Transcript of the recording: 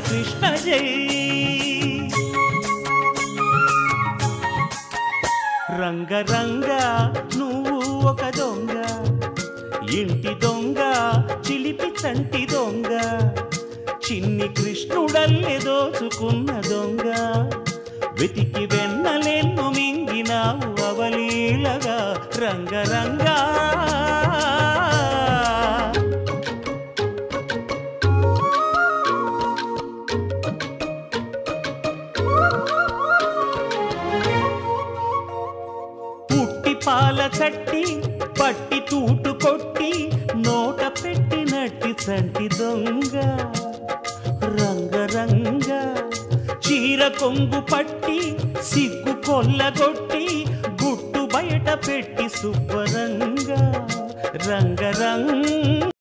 కృష్ణ జై. రంగ రంగ నువ్వు ఒక దొంగ, ఇంటి దొంగ చిలిపి చంటి దొంగ, చిన్ని కృష్ణుడల్లే దోచుకున్న దొంగ, వెతికి వెన్నలెన్ను మింగినావు అవలీలగా. రంగ రంగ పుట్టి పాల చట్టి పట్టి తూటు కొట్టి నోట పెట్టినట్టి చంటి దొంగ. రంగ రంగ చీర కొంగు పట్టి సిగ్గు కొల్లగొట్టి గుట్టు బయట పెట్టి శుభ్రంగా. రంగ రంగ